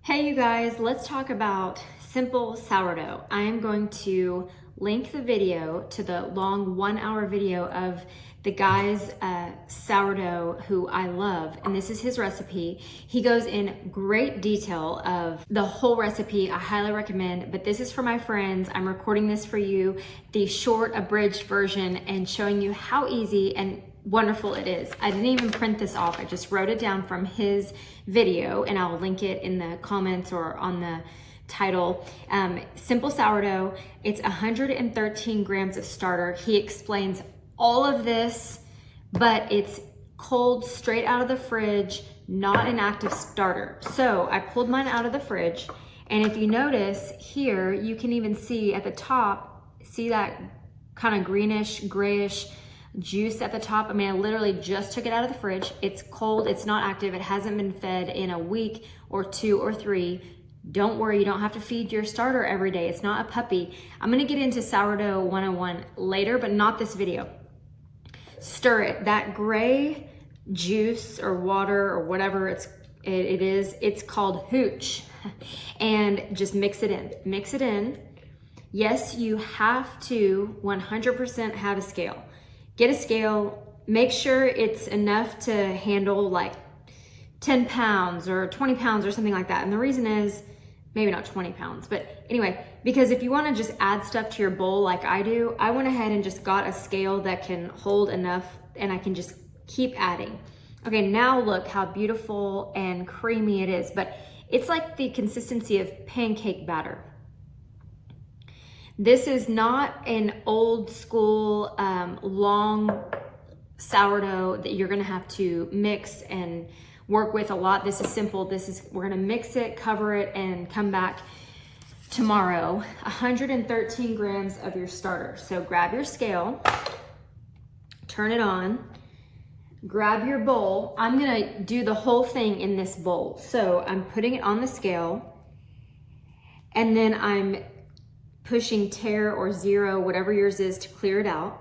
Hey you guys, let's talk about simple sourdough. I am going to link the video to the long 1-hour video of the guy's sourdough who I love, and this is his recipe. He goes in great detail of the whole recipe. I highly recommend, but this is for my friends. I'm recording this for you, the short abridged version, and showing you how easy and wonderful it is. I didn't even print this off. I just wrote it down from his video, and I'll link it in the comments or on the title. Simple sourdough. It's 113 grams of starter. He explains all of this, but it's cold, straight out of the fridge, not an active starter. So I pulled mine out of the fridge, and if you notice here, you can even see at the top, see that kind of greenish, grayish juice at the top. I mean, I literally just took it out of the fridge. It's cold, it's not active, it hasn't been fed in a week or 2 or 3. Don't worry, you don't have to feed your starter every day. It's not a puppy. I'm gonna get into sourdough 101 later, but not this video. Stir it. That gray juice or water or whatever it is, it's called hooch. And just mix it in. Mix it in. Yes, you have to 100% have a scale. Get a scale, make sure it's enough to handle like 10 pounds or 20 pounds or something like that. And the reason is, maybe not 20 pounds, but anyway, because if you wanna just add stuff to your bowl like I do, I went ahead and just got a scale that can hold enough and I can just keep adding. Okay, now look how beautiful and creamy it is, but it's like the consistency of pancake batter. This is not an old school, long sourdough that you're gonna have to mix and work with a lot. This is simple. We're gonna mix it, cover it, and come back tomorrow. 113 grams of your starter. So grab your scale, turn it on, grab your bowl. I'm gonna do the whole thing in this bowl. So I'm putting it on the scale, and then I'm pushing tare or 0, whatever yours is, to clear it out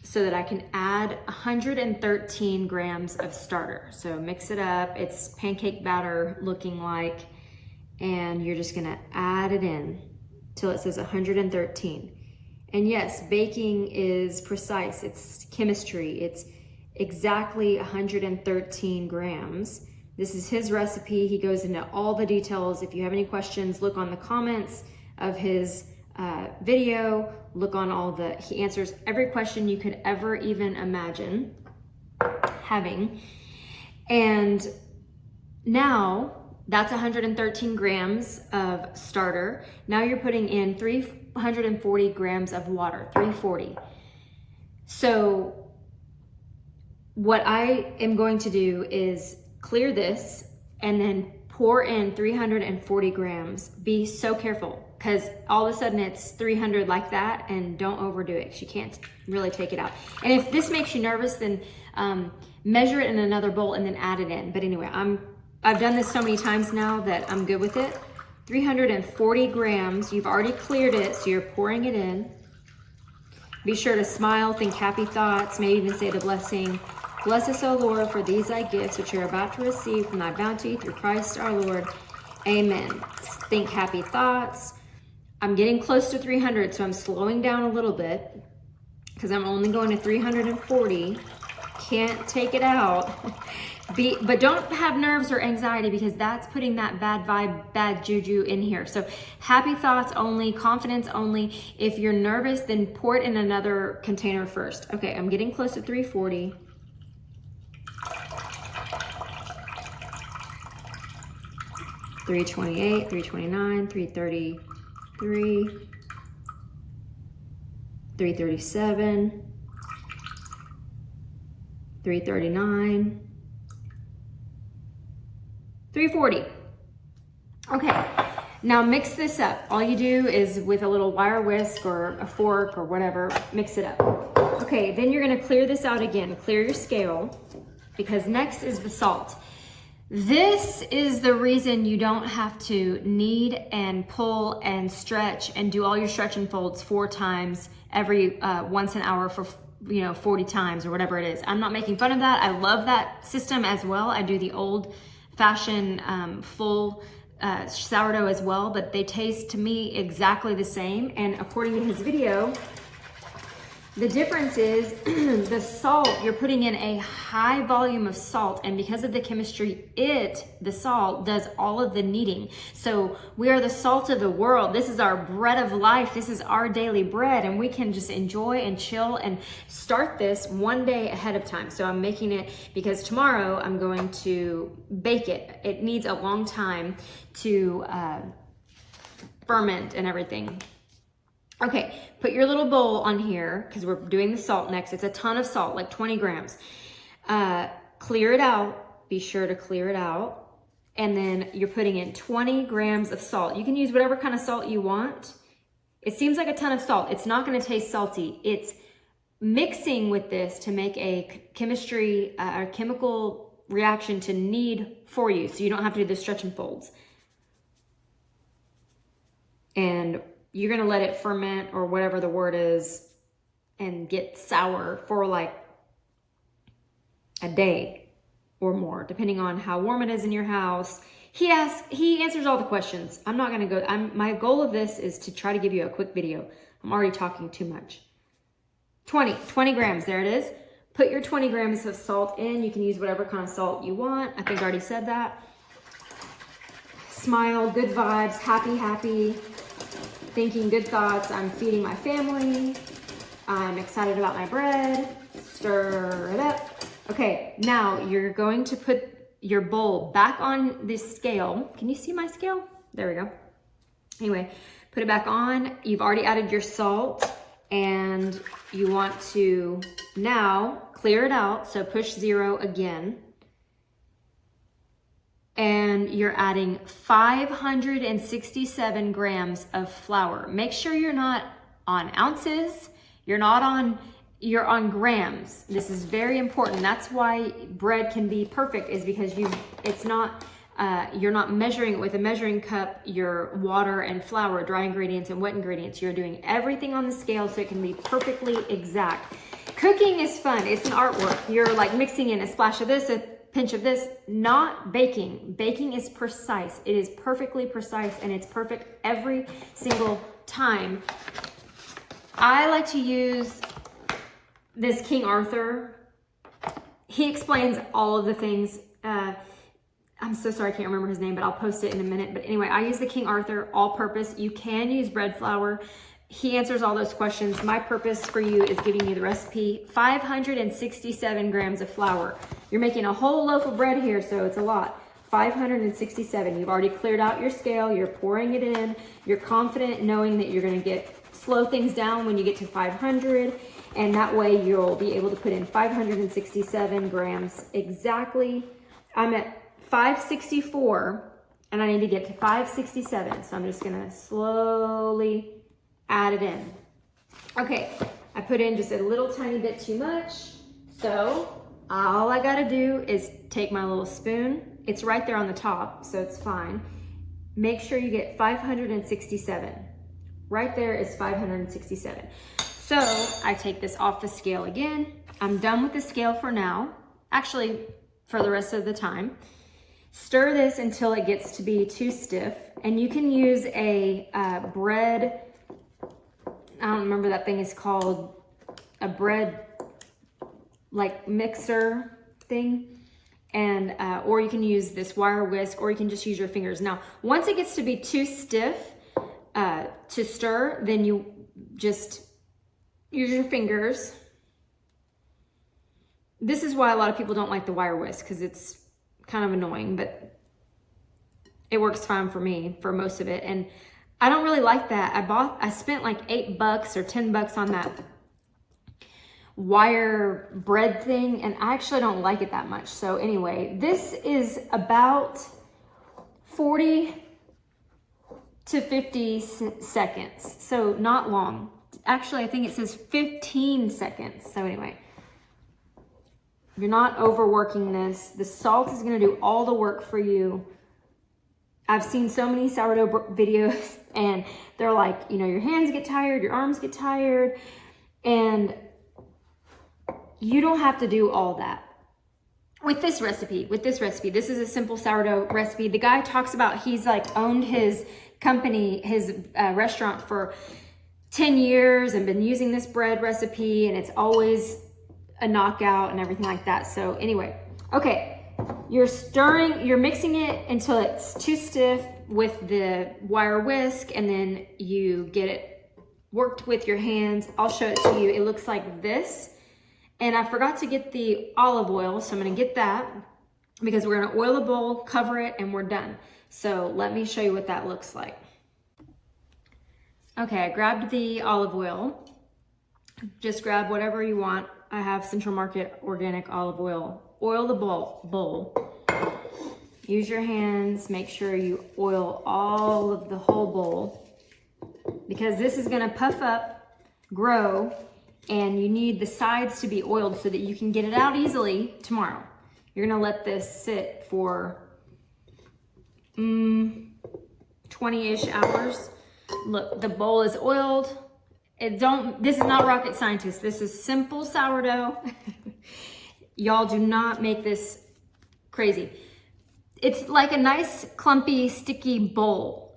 so that I can add 113 grams of starter. So mix it up. It's pancake batter looking like, and you're just gonna add it in till it says 113. And yes, baking is precise. It's chemistry. It's exactly 113 grams. This is his recipe. He goes into all the details. If you have any questions, look on the comments of his video, look on he answers every question you could ever even imagine having. And now that's 113 grams of starter. Now you're putting in 340 grams of water, 340. So what I am going to do is clear this and then pour in 340 grams. Be so careful, because all of a sudden it's 300 like that, and don't overdo it. She can't really take it out. And if this makes you nervous, then measure it in another bowl and then add it in. But anyway, I've done this so many times now that I'm good with it. 340 grams, you've already cleared it, so you're pouring it in. Be sure to smile, think happy thoughts, maybe even say the blessing. Bless us, O Lord, for these thy gifts, which you're about to receive from thy bounty through Christ our Lord. Amen. Think happy thoughts. I'm getting close to 300, so I'm slowing down a little bit because I'm only going to 340. Can't take it out. But don't have nerves or anxiety, because that's putting that bad vibe, bad juju in here. So happy thoughts only, confidence only. If you're nervous, then pour it in another container first. Okay, I'm getting close to 340. $328, $329, $333, $337, $339, $340. Okay, now mix this up. All you do is, with a little wire whisk or a fork or whatever, mix it up. Okay, then you're gonna clear this out again. Clear your scale, because next is the salt. This is the reason you don't have to knead and pull and stretch and do all your stretch and folds 4 times every once an hour for 40 times or whatever it is. I'm not making fun of that. I love that system as well. I do the old fashioned full sourdough as well, but they taste to me exactly the same. And according to his video, the difference is the salt, you're putting in a high volume of salt, and because of the chemistry, the salt does all of the kneading. So we are the salt of the world. This is our bread of life. This is our daily bread, and we can just enjoy and chill and start this one day ahead of time. So I'm making it because tomorrow I'm going to bake it. It needs a long time to ferment and everything. Okay, put your little bowl on here because we're doing the salt next. It's a ton of salt, like 20 grams. Clear it out. Be sure to clear it out. And then you're putting in 20 grams of salt. You can use whatever kind of salt you want. It seems like a ton of salt. It's not going to taste salty. It's mixing with this to make a chemistry or chemical reaction to knead for you, so you don't have to do the stretch and folds. And you're gonna let it ferment, or whatever the word is, and get sour for like a day or more, depending on how warm it is in your house. He answers all the questions. I'm not gonna go, my goal of this is to try to give you a quick video. I'm already talking too much. 20 grams, there it is. Put your 20 grams of salt in. You can use whatever kind of salt you want. I think I already said that. Smile, good vibes, happy. Thinking good thoughts. I'm feeding my family. I'm excited about my bread. Stir it up. Okay, now you're going to put your bowl back on this scale. Can you see my scale? There we go. Anyway, put it back on. You've already added your salt, and you want to now clear it out. So push 0 again. And you're adding 567 grams of flour. Make sure you're not on ounces, you're on grams. This is very important. That's why bread can be perfect, is because you're not measuring it with a measuring cup, your water and flour, dry ingredients and wet ingredients. You're doing everything on the scale so it can be perfectly exact. Cooking is fun, it's an artwork. You're like mixing in a splash of this, a pinch of this, not baking. Baking is precise. It is perfectly precise, and it's perfect every single time. I like to use this King Arthur. He explains all of the things. I'm so sorry, I can't remember his name, but I'll post it in a minute. But anyway, I use the King Arthur all-purpose. You can use bread flour. He answers all those questions. My purpose for you is giving you the recipe. 567 grams of flour. You're making a whole loaf of bread here, so it's a lot. 567. You've already cleared out your scale. You're pouring it in. You're confident knowing that you're going to slow things down when you get to 500. And that way you'll be able to put in 567 grams exactly. I'm at 564, and I need to get to 567. So I'm just going to slowly add it in. Okay, I put in just a little tiny bit too much. So all I gotta do is take my little spoon. It's right there on the top, so it's fine. Make sure you get 567. Right there is 567. So I take this off the scale again. I'm done with the scale for now. Actually, for the rest of the time. Stir this until it gets to be too stiff. And you can use a bread, I don't remember that thing is called, a bread like mixer thing. And or you can use this wire whisk, or you can just use your fingers. Now, once it gets to be too stiff to stir, then you just use your fingers. This is why a lot of people don't like the wire whisk, because it's kind of annoying, but it works fine for me for most of it. And I don't really like that. I spent like $8 or $10 on that wire bread thing, and I actually don't like it that much. So anyway, this is about 40 to 50 seconds, so not long. Actually, I think it says 15 seconds. So anyway, you're not overworking this. The salt is going to do all the work for you. I've seen so many sourdough videos, and they're like, you know, your hands get tired, your arms get tired, and you don't have to do all that. with this recipe, this is a simple sourdough recipe. The guy talks about he's like owned his company, his restaurant for 10 years and been using this bread recipe, and it's always a knockout and everything like that. So anyway, okay, you're mixing it until it's too stiff with the wire whisk, and then you get it worked with your hands. I'll show it to you. It looks like this. And I forgot to get the olive oil, so I'm gonna get that because we're gonna oil the bowl, cover it, and we're done. So let me show you what that looks like. Okay, I grabbed the olive oil. Just grab whatever you want. I have Central Market organic olive oil. Oil the bowl. Use your hands, make sure you oil all of the whole bowl because this is gonna puff up, grow, and you need the sides to be oiled so that you can get it out easily tomorrow. You're gonna let this sit for 20-ish hours. Look, the bowl is oiled. This is not rocket scientist. This is simple sourdough. Y'all do not make this crazy. It's like a nice clumpy, sticky ball.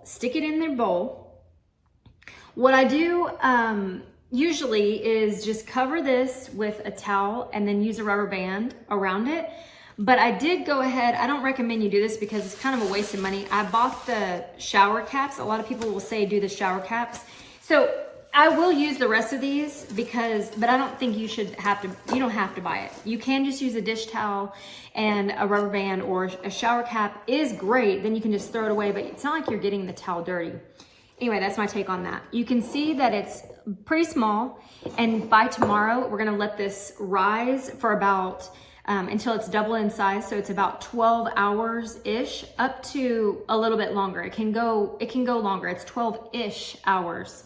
Stick it in their bowl. What I do, usually is just cover this with a towel and then use a rubber band around it. But I did go ahead, I don't recommend you do this because it's kind of a waste of money. I bought the shower caps. A lot of people will say do the shower caps. So I will use the rest of these but I don't think you don't have to buy it. You can just use a dish towel and a rubber band, or a shower cap is great. Then you can just throw it away, but it's not like you're getting the towel dirty. Anyway, that's my take on that. You can see that it's pretty small, and by tomorrow, we're gonna let this rise for about, until it's double in size, so it's about 12 hours-ish, up to a little bit longer. It can go longer, it's 12-ish hours.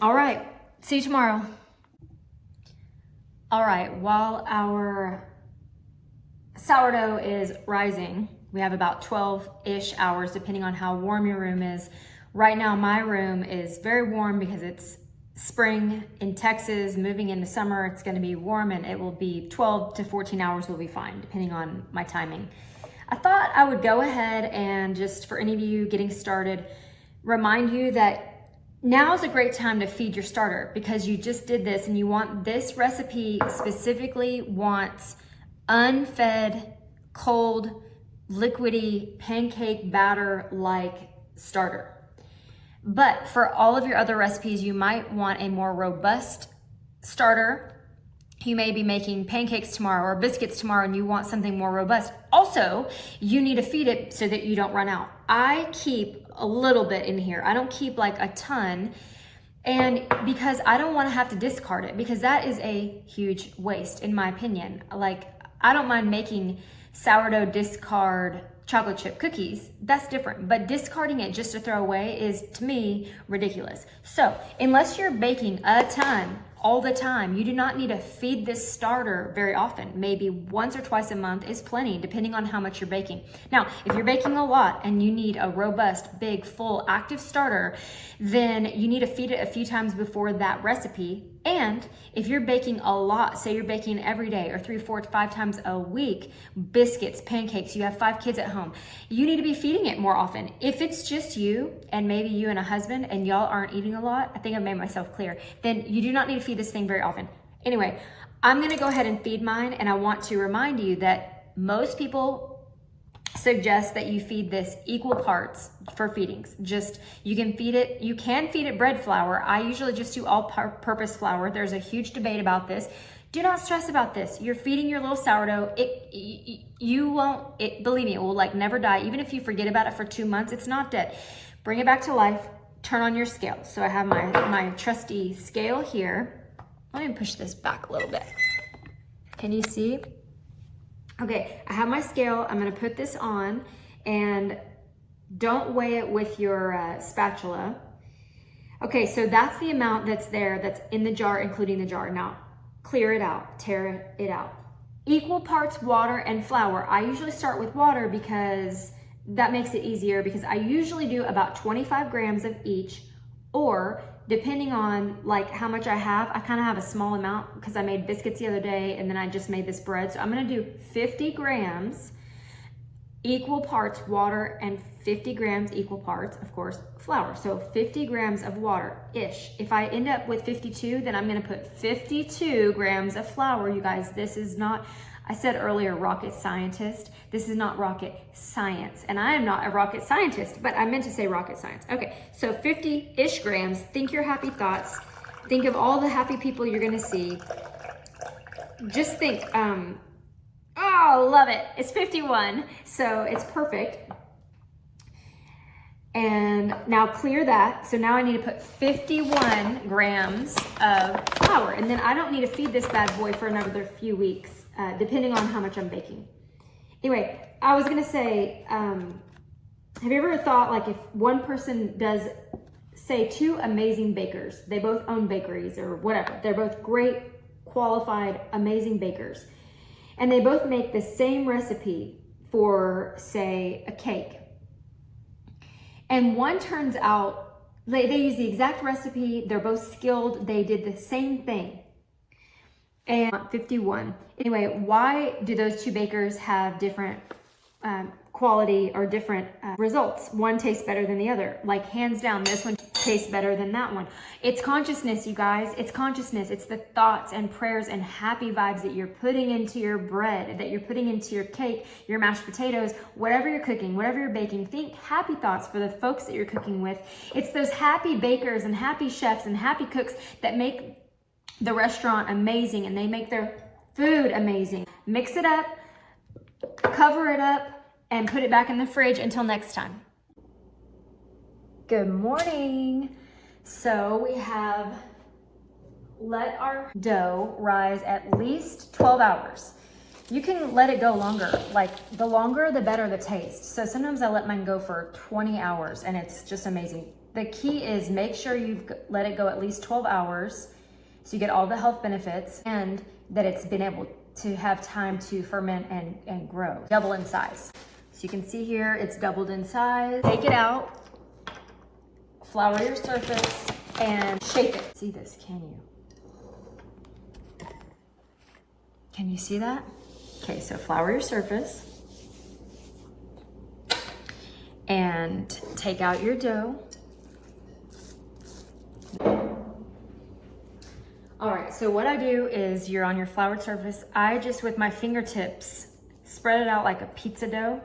All right, see you tomorrow. All right, while our sourdough is rising, we have about 12-ish hours, depending on how warm your room is. Right now, my room is very warm because it's spring in Texas, moving into summer. It's gonna be warm, and it will be 12 to 14 hours will be fine, depending on my timing. I thought I would go ahead and just, for any of you getting started, remind you that now is a great time to feed your starter, because you just did this and you want this recipe specifically wants unfed, cold, liquidy, pancake batter like starter. But for all of your other recipes, you might want a more robust starter. You may be making pancakes tomorrow or biscuits tomorrow and you want something more robust. Also, you need to feed it so that you don't run out. I keep a little bit in here. I don't keep like a ton, and because I don't want to have to discard it, because that is a huge waste in my opinion. Like, I don't mind making sourdough discard chocolate chip cookies, that's different. But discarding it just to throw away is, to me, ridiculous. So unless you're baking a ton all the time, you do not need to feed this starter very often. Maybe once or twice a month is plenty, depending on how much you're baking. Now, if you're baking a lot and you need a robust, big, full, active starter, then you need to feed it a few times before that recipe. And if you're baking a lot, say you're baking every day or 3, 4, 5 times a week, biscuits, pancakes, you have 5 kids at home, you need to be feeding it more often. If it's just you and maybe you and a husband and y'all aren't eating a lot, I think I've made myself clear, then you do not need to feed this thing very often. Anyway, I'm gonna go ahead and feed mine, and I want to remind you that most people suggest that you feed this equal parts for feedings. You can feed it bread flour. I usually just do all-purpose flour. There's a huge debate about this. Do not stress about this. You're feeding your little sourdough. Believe me, it will like never die. Even if you forget about it for 2 months, it's not dead. Bring it back to life. Turn on your scale. So I have my trusty scale here. Let me push this back a little bit. Can you see? Okay, I have my scale. I'm gonna put this on, and don't weigh it with your spatula. Okay, so that's the amount that's there, that's in the jar, including the jar. Now, clear it out, tear it out. Equal parts water and flour. I usually start with water because that makes it easier, because I usually do about 25 grams of each, or depending on like how much I have. I kind of have a small amount because I made biscuits the other day and then I just made this bread. So I'm gonna do 50 grams, equal parts water, and 50 grams equal parts, of course, flour. So 50 grams of water-ish. If I end up with 52, then I'm gonna put 52 grams of flour. You guys, this is not, I said earlier, rocket scientist. This is not rocket science. And I am not a rocket scientist, but I meant to say rocket science. Okay, so 50-ish grams. Think your happy thoughts. Think of all the happy people you're gonna see. Just think, oh, love it. It's 51, so it's perfect. And now clear that. So now I need to put 51 grams of flour. And then I don't need to feed this bad boy for another few weeks, depending on how much I'm baking. Anyway, I was gonna say, have you ever thought like if one person does, say 2 amazing bakers, they both own bakeries or whatever, they're both great, qualified, amazing bakers, and they both make the same recipe for, say, a cake. And one turns out, they use the exact recipe, they're both skilled, they did the same thing. And 51. Anyway, why do those 2 bakers have different quality or different results? One tastes better than the other. Like hands down, this one tastes better than that one. It's consciousness, you guys. It's consciousness. It's the thoughts and prayers and happy vibes that you're putting into your bread, that you're putting into your cake, your mashed potatoes, whatever you're cooking, whatever you're baking. Think happy thoughts for the folks that you're cooking with. It's those happy bakers and happy chefs and happy cooks that make the restaurant amazing, and they make their food amazing. Mix it up, cover it up, and put it back in the fridge until next time. Good morning. So we have let our dough rise at least 12 hours. You can let it go longer. Like the longer, the better the taste. So sometimes I let mine go for 20 hours and it's just amazing. The key is make sure you've let it go at least 12 hours so you get all the health benefits and that it's been able to have time to ferment and grow, double in size. So you can see here, it's doubled in size. Take it out, flour your surface, and shake it. See this, can you? Can you see that? Okay, so flour your surface and take out your dough. All right, so what I do is you're on your floured surface. I just, with my fingertips, spread it out like a pizza dough.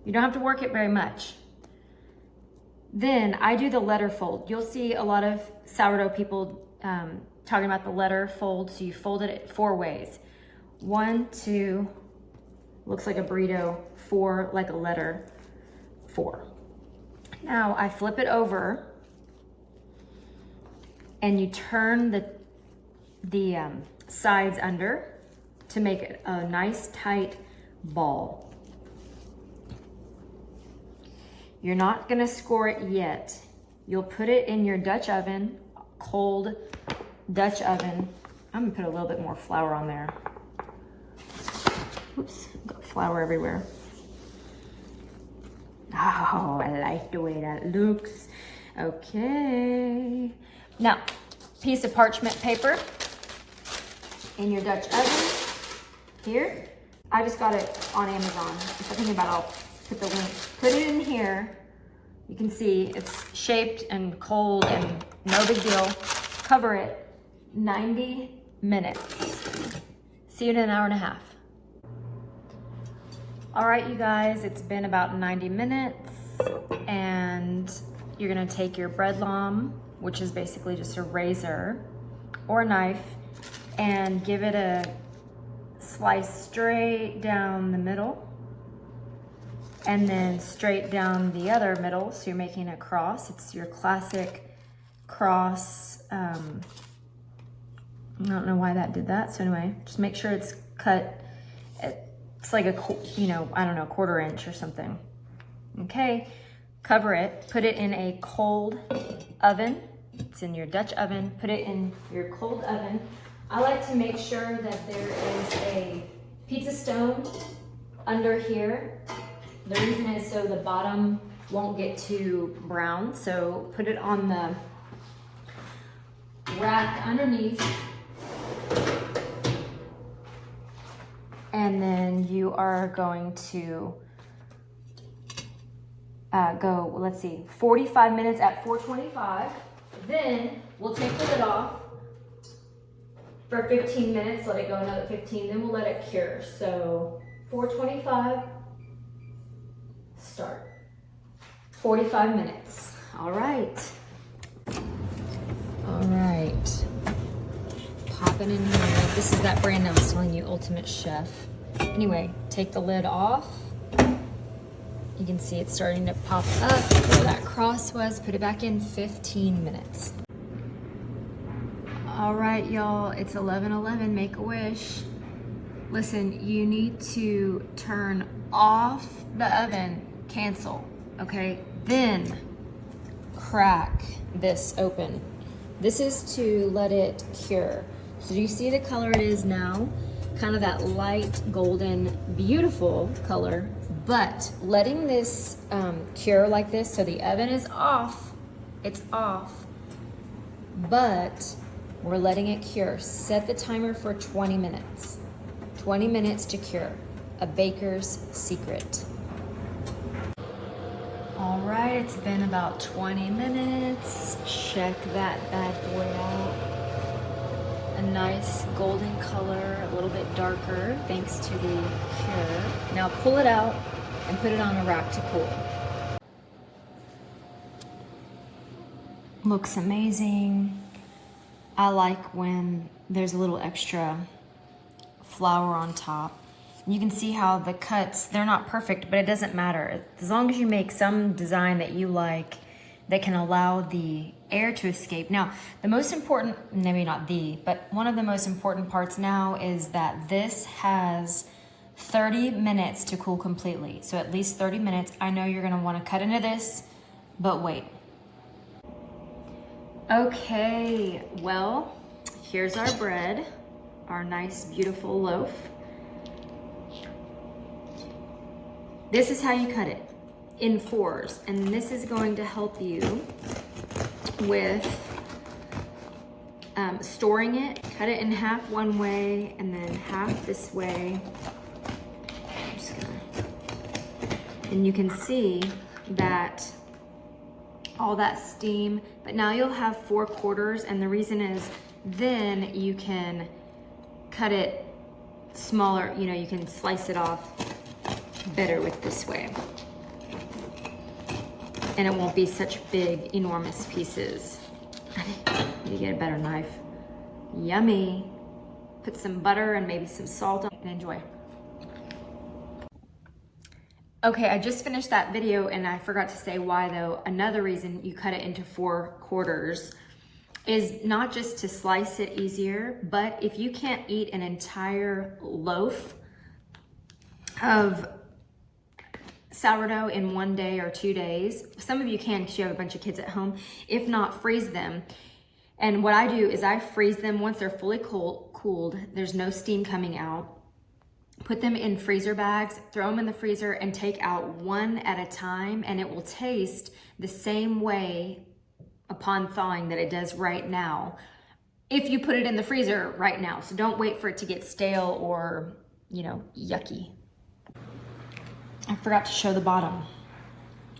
You don't have to work it very much. Then I do the letter fold. You'll see a lot of sourdough people talking about the letter fold. So you fold it 4 ways. 1, 2, looks like a burrito. 4, like a letter. 4. Now I flip it over and you turn the sides under to make it a nice tight ball. You're not gonna score it yet. You'll put it in your Dutch oven, cold Dutch oven. I'm gonna put a little bit more flour on there. Oops, got flour everywhere. Oh, I like the way that looks. Okay. Now, piece of parchment paper in your Dutch oven here. I just got it on Amazon. If I'm thinking about it, I'll put the link. Put it in here. You can see it's shaped and cold and no big deal. Cover it 90 minutes. See you in an hour and a half. All right, you guys, it's been about 90 minutes and you're gonna take your bread loam, which is basically just a razor or a knife, and give it a slice straight down the middle and then straight down the other middle. So you're making a cross. It's your classic cross. I don't know why that did that. So anyway, just make sure it's cut. It's like a, you know, I don't know, 1/4 inch or something. Okay, cover it, put it in a cold oven. It's in your Dutch oven. Put it in your cold oven. I like to make sure that there is a pizza stone under here. The reason is so the bottom won't get too brown. So put it on the rack underneath. And then you are going to go, let's see, 45 minutes at 425. Then we'll take the lid off for 15 minutes, let it go another 15, then we'll let it cure. So 425, start. 45 minutes. All right. All right. Popping in here. This is that brand I was telling you, Ultimate Chef. Anyway, take the lid off. You can see it's starting to pop up where that cross was. Put it back in, 15 minutes. All right, y'all, it's 11:11, make a wish. Listen, you need to turn off the oven, cancel, okay? Then crack this open. This is to let it cure. So do you see the color it is now? Kind of that light golden, beautiful color, but letting this cure like this, so the oven is off, it's off, but we're letting it cure. Set the timer for 20 minutes. 20 minutes to cure. A baker's secret. All right, it's been about 20 minutes. Check that bad boy out. A nice golden color, a little bit darker, thanks to the cure. Now pull it out and put it on a rack to cool. Looks amazing. I like when there's a little extra flour on top. You can see how the cuts, they're not perfect, but it doesn't matter. As long as you make some design that you like that can allow the air to escape. Now, the most important, maybe not the, but one of the most important parts now is that this has 30 minutes to cool completely. So at least 30 minutes. I know you're gonna wanna cut into this, but wait. Okay, well, here's our bread, our nice, beautiful loaf. This is how you cut it, in fours, and this is going to help you with storing it. Cut it in half one way and then half this way. I'm just gonna, and you can see that all that steam, but now you'll have 4 quarters, and the reason is then you can cut it smaller, you know, you can slice it off better with this way. And it won't be such big, enormous pieces. Need to get a better knife. Yummy. Put some butter and maybe some salt on and enjoy. Okay, I just finished that video and I forgot to say why though. Another reason you cut it into 4 quarters is not just to slice it easier, but if you can't eat an entire loaf of sourdough in 1 day or 2 days, some of you can because you have a bunch of kids at home. If not, freeze them. And what I do is I freeze them once they're fully cooled, there's no steam coming out. Put them in freezer bags, throw them in the freezer, and take out one at a time, and it will taste the same way upon thawing that it does right now if you put it in the freezer right now. So don't wait for it to get stale or, you know, yucky. I forgot to show the bottom.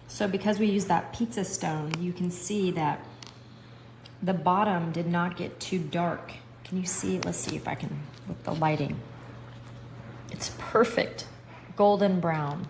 So because we use that pizza stone, you can see that the bottom did not get too dark. Can you see? Let's see if I can, with the lighting. It's perfect golden brown.